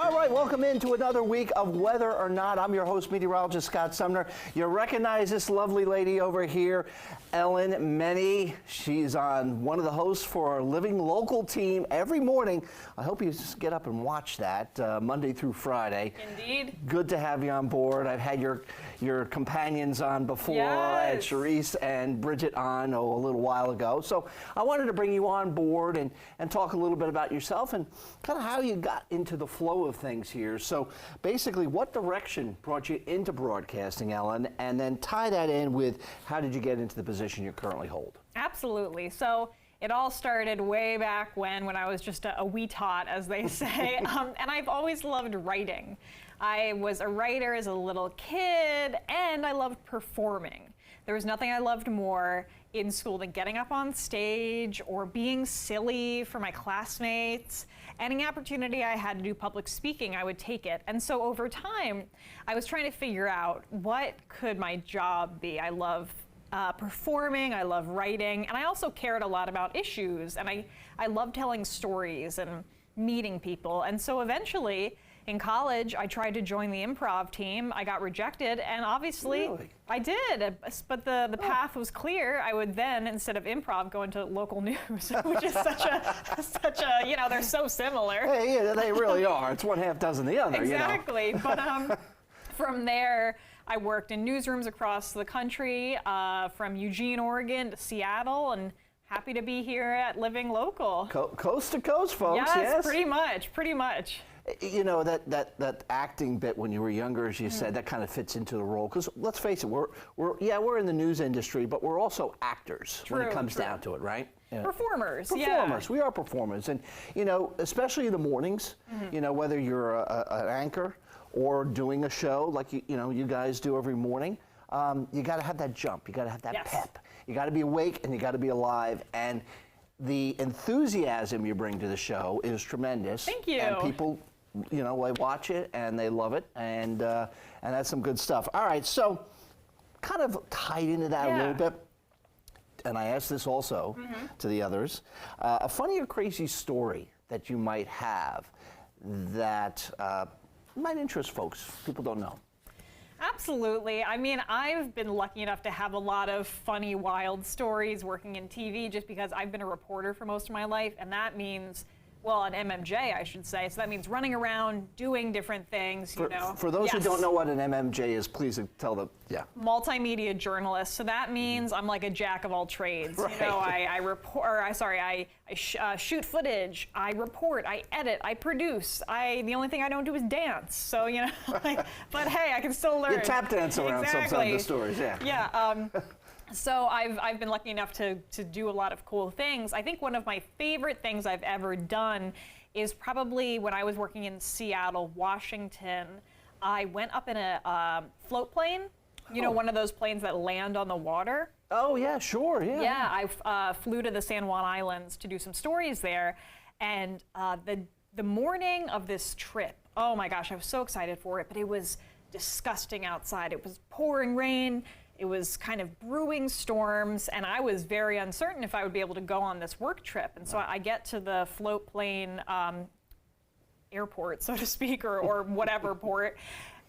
All right, welcome into another week of Whether or Not. I'm your host, meteorologist Scott Sumner. You recognize this lovely lady over here, Ellen Meny. She's on one of the hosts for our Living Local team every morning. I hope you just get up and watch that Monday through Friday. Indeed. Good to have you on board. I've had your companions on before, yes. Charisse and Bridget on a little while ago. So I wanted to bring you on board and talk a little bit about yourself and kind of how you got into the flow of things here. So basically, what direction brought you into broadcasting, Ellen, and then tie that in with how did you get into the position you currently hold? Absolutely. So it all started way back when I was just a wee tot, as they say, and I've always loved writing. I was a writer as a little kid, and I loved performing. There was nothing I loved more in school than getting up on stage or being silly for my classmates. Any opportunity I had to do public speaking, I would take it. And so over time, I was trying to figure out what could my job be. I love performing, I love writing, and I also cared a lot about issues, and I love telling stories and meeting people. And so eventually, in college, I tried to join the improv team. I got rejected, and obviously, Really? I did. But the path was clear. I would then, instead of improv, go into local news, which is such a you know, they're so similar. Hey, yeah, they really are. It's one half dozen the other. Exactly. You know? But from there, I worked in newsrooms across the country, from Eugene, Oregon to Seattle, and happy to be here at Living Local. Coast to coast, folks. Yes, pretty much. You know, that acting bit when you were younger, as you said, that kind of fits into the role. Because let's face it, we're in the news industry, but we're also actors when it comes down to it, right? Yeah. Performers. Yeah. We are performers, and you know, especially in the mornings. You know, whether you're an anchor or doing a show like you guys do every morning, you got to have that jump. You got to have that pep. You got to be awake and you got to be alive. And the enthusiasm you bring to the show is tremendous. Thank you. And people, you know, they watch it and they love it, and that's some good stuff. All right, so kind of tied into that a little bit, and I asked this also to the others, a funny or crazy story that you might have that might interest folks people don't know. Absolutely. I mean, I've been lucky enough to have a lot of funny, wild stories working in TV just because I've been a reporter for most of my life, and that means, well, an MMJ, I should say. So that means running around, doing different things, you know. For those who don't know what an MMJ is, please tell them, Multimedia journalist. So that means I'm like a jack of all trades. Right. You know, I shoot footage, I report, I edit, I produce. The only thing I don't do is dance. So, you know, but hey, I can still learn. You tap dance around some of the stories, Yeah. So I've been lucky enough to do a lot of cool things. I think one of my favorite things I've ever done is probably when I was working in Seattle, Washington. I went up in a float plane, you know, one of those planes that land on the water. Oh, yeah, sure, yeah. Yeah, I flew to the San Juan Islands to do some stories there. And the morning of this trip, oh my gosh, I was so excited for it, but it was disgusting outside. It was pouring rain. It was kind of brewing storms, and I was very uncertain if I would be able to go on this work trip. And so I get to the float plane airport, so to speak, or whatever port,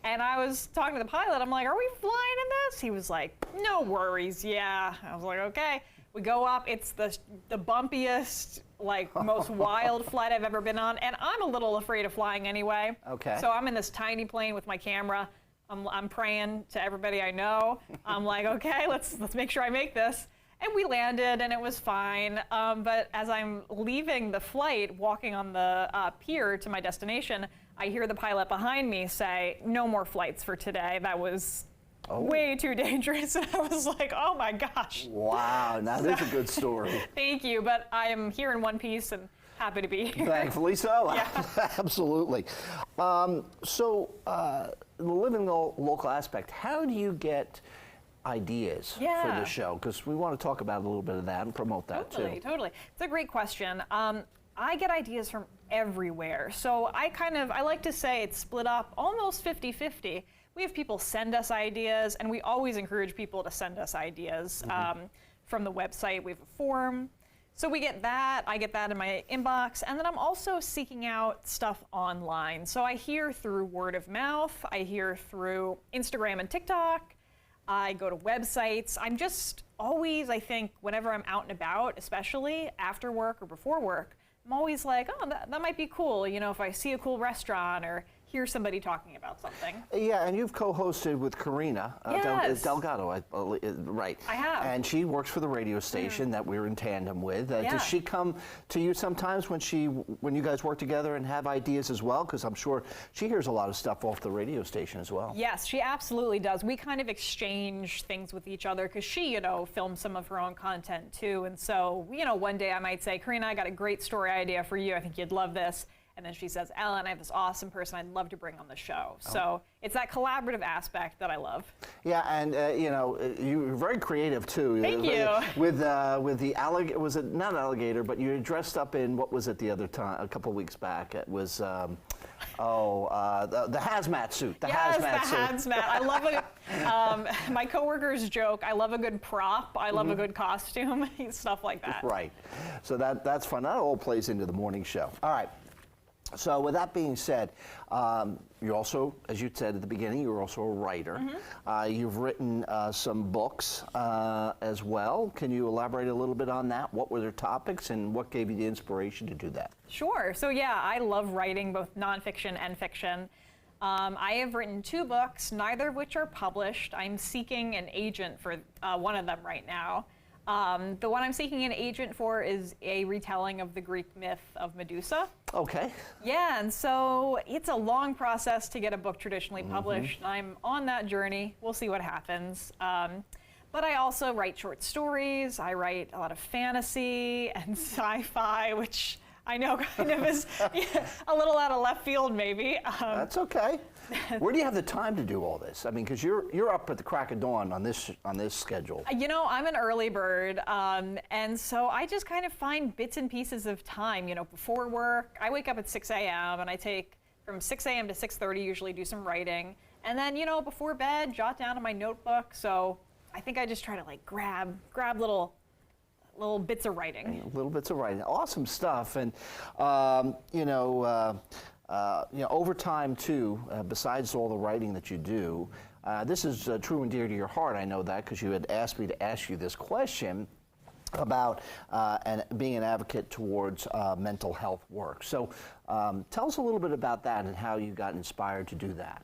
and I was talking to the pilot. I'm like, "Are we flying in this?" He was like, "No worries, yeah." I was like, "Okay." We go up. It's the bumpiest, like, most wild flight I've ever been on, and I'm a little afraid of flying anyway. Okay. So I'm in this tiny plane with my camera. I'm praying to everybody I know. I'm like, okay, let's make sure I make this. And we landed, and it was fine. But as I'm leaving the flight, walking on the pier to my destination, I hear the pilot behind me say, "No more flights for today." That was way too dangerous. And I was like, oh my gosh. Wow, now that's a good story. Thank you, but I am here in one piece and happy to be here. Thankfully so. Yeah. Absolutely. So the Living Local aspect, how do you get ideas for the show? Because we want to talk about a little bit of that and promote that too. Totally. It's a great question. I get ideas from everywhere. So I like to say it's split up almost 50-50. We have people send us ideas, and we always encourage people to send us ideas. From the website, we have a forum. So we get that, I get that in my inbox, and then I'm also seeking out stuff online. So I hear through word of mouth, I hear through Instagram and TikTok, I go to websites. I'm just always, I think, whenever I'm out and about, especially after work or before work, I'm always like, oh, that might be cool, you know, if I see a cool restaurant or hear somebody talking about something. Yeah, and you've co-hosted with Karina Yes. Delgado, right? I have. And she works for the radio station that we're in tandem with. Yeah. Does she come to you sometimes when you guys work together and have ideas as well? Because I'm sure she hears a lot of stuff off the radio station as well. Yes, she absolutely does. We kind of exchange things with each other because she, you know, films some of her own content too. And so, you know, one day I might say, Karina, I got a great story idea for you. I think you'd love this. And then she says, Ellen, I have this awesome person I'd love to bring on the show. So it's that collaborative aspect that I love. Yeah, and you know, you're very creative too. Thank you. With the alligator, was it not alligator, but you dressed up in, what was it the other time, a couple of weeks back? It was, the hazmat suit. The hazmat suit. Hazmat. I love my coworkers joke, I love a good prop, I love a good costume, stuff like that. Right. So that's fun. That all plays into the morning show. All right. So with that being said, you're also, as you said at the beginning, you're also a writer. You've written some books as well. Can you elaborate a little bit on that? What were their topics and what gave you the inspiration to do that? Sure. So yeah, I love writing both nonfiction and fiction. I have written 2 books, neither of which are published. I'm seeking an agent for one of them right now. The one I'm seeking an agent for is a retelling of the Greek myth of Medusa. Okay. Yeah, and so it's a long process to get a book traditionally published. I'm on that journey. We'll see what happens. But I also write short stories. I write a lot of fantasy and sci-fi, which I know kind of is a little out of left field, maybe. That's okay. Where do you have the time to do all this? I mean, because you're up at the crack of dawn on this schedule. You know, I'm an early bird, and so I just kind of find bits and pieces of time. You know, before work, I wake up at 6 a.m. and I take from 6 a.m. to 6:30, usually do some writing, and then you know, before bed, jot down in my notebook. So I think I just try to like grab little bits of writing. Little bits of writing. Awesome stuff. And over time too, besides all the writing that you do, this is true and dear to your heart. I know that because you had asked me to ask you this question about being an advocate towards mental health work. So tell us a little bit about that and how you got inspired to do that.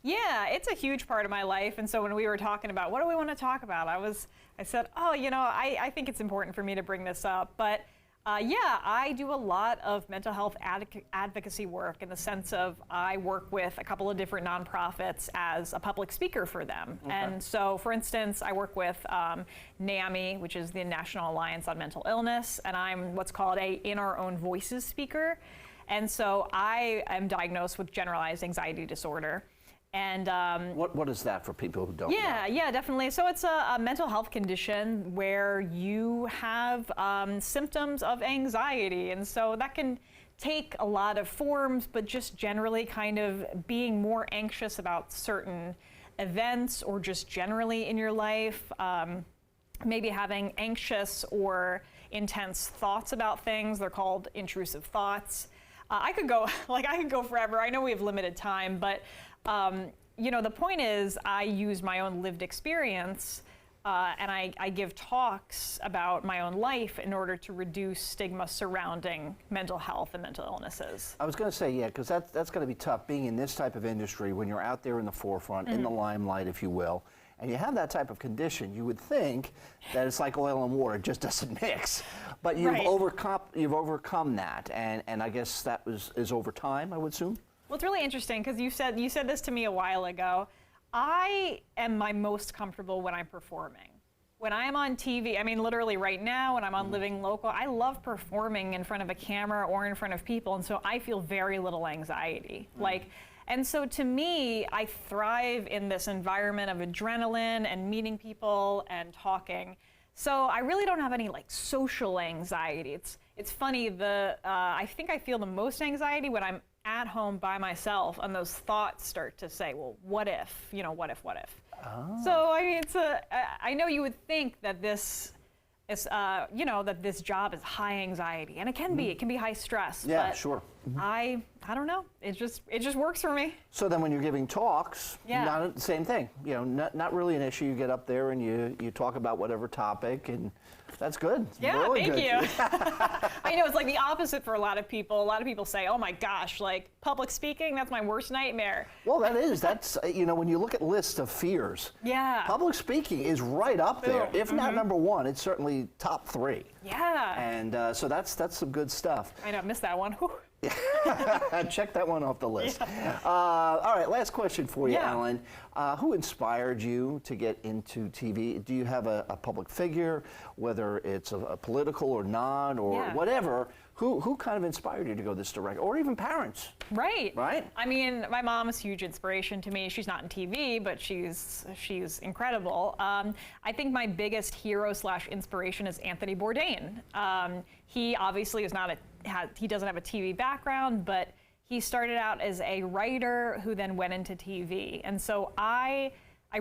Yeah, it's a huge part of my life. And so when we were talking about what do we want to talk about, I said, oh, you know, I think it's important for me to bring this up. But yeah, I do a lot of mental health advocacy work in the sense of I work with a couple of different nonprofits as a public speaker for them. Okay. And so, for instance, I work with NAMI, which is the National Alliance on Mental Illness, and I'm what's called a In Our Own Voices speaker. And so I am diagnosed with generalized anxiety disorder. And what is that for people who don't know? Yeah, definitely. So it's a mental health condition where you have symptoms of anxiety. And so that can take a lot of forms, but just generally kind of being more anxious about certain events or just generally in your life. Maybe having anxious or intense thoughts about things. They're called intrusive thoughts. I could go forever. I know we have limited time, but you know, the point is I use my own lived experience and I give talks about my own life in order to reduce stigma surrounding mental health and mental illnesses. I was going to say, yeah, because that's going to be tough being in this type of industry when you're out there in the forefront, in the limelight, if you will, and you have that type of condition. You would think that it's like oil and water, it just doesn't mix. But you've overcome that, and I guess that is over time, I would assume? Well, it's really interesting because you said this to me a while ago. I am my most comfortable when I'm performing. When I'm on TV, I mean, literally right now, when I'm on Living Local, I love performing in front of a camera or in front of people, and so I feel very little anxiety. And so to me, I thrive in this environment of adrenaline and meeting people and talking. So I really don't have any like social anxiety. It's funny, I think I feel the most anxiety when I'm at home by myself and those thoughts start to say, well, what if, what if? Oh. So I mean, I know you would think that this that this job is high anxiety, and it can be high stress. Yeah, but sure. I don't know. It just works for me. So then when you're giving talks, Yeah. same thing. Not really an issue. You get up there and you talk about whatever topic, and that's good. Yeah, really thank good. you. I know it's like the opposite for a lot of people. A lot of people say, "Oh my gosh, like public speaking, that's my worst nightmare." Well, that's when you look at lists of fears, Yeah. public speaking is right up there. Boom. If not number one, it's certainly top 3. Yeah. And so that's some good stuff. I know, missed that one. Whew. Check that one off the list. All right, last question for you, Yeah. Ellen. Who inspired you to get into TV? Do you have a public figure, whether it's a political or not, or Yeah. whatever? Who kind of inspired you to go this direction, or even parents? Right. Right? I mean, my mom is a huge inspiration to me. She's not in TV, but she's incredible. I think my biggest hero / inspiration is Anthony Bourdain. He obviously he doesn't have a TV background, but he started out as a writer who then went into TV. And so I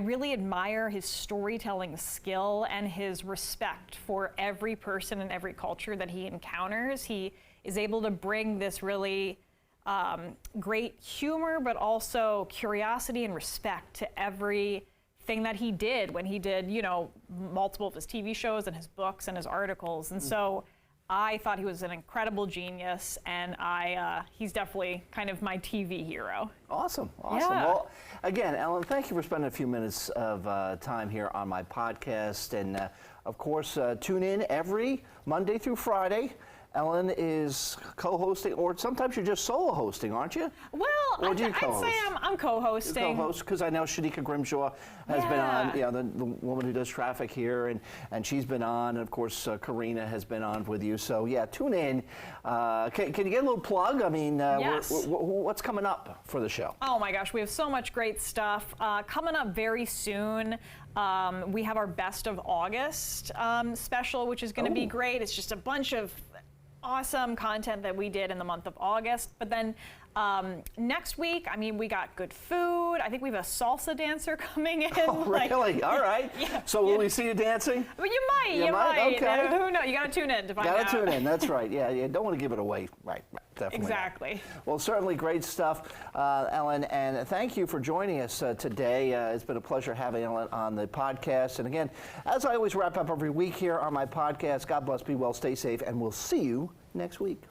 really admire his storytelling skill and his respect for every person and every culture that he encounters. He is able to bring this really great humor, but also curiosity and respect to everything that he did when he did, multiple of his TV shows and his books and his articles. And so I thought he was an incredible genius, and he's definitely kind of my TV hero. Awesome. Yeah. Well, again, Ellen, thank you for spending a few minutes of time here on my podcast. And of course, tune in every Monday through Friday. Ellen is co-hosting, or sometimes you're just solo hosting, aren't you? Well, Or do you I'd co-host? say I'm co-hosting. Co-host, because I know Shanika Grimshaw has been on, the woman who does traffic here, and she's been on, and of course Karina has been on with you. So yeah, tune in. Can you get a little plug? I mean, Yes. what's coming up for the show? Oh my gosh, we have so much great stuff coming up very soon. We have our Best of August special, which is going to be great. It's just a bunch of awesome content that we did in the month of August. But then next week, we got good food. I think we have a salsa dancer coming in. Oh, really? All right. Yeah, So will we see you dancing? Well, you might. You might? Okay. Who knows? You got to tune in to find out. Got to tune in. That's right. Yeah. Don't want to give it away. Right. Definitely. Exactly. Well, certainly great stuff, Ellen, and thank you for joining us today. It's been a pleasure having Ellen on the podcast. And again, as I always wrap up every week here on my podcast, God bless, be well, stay safe, and we'll see you next week.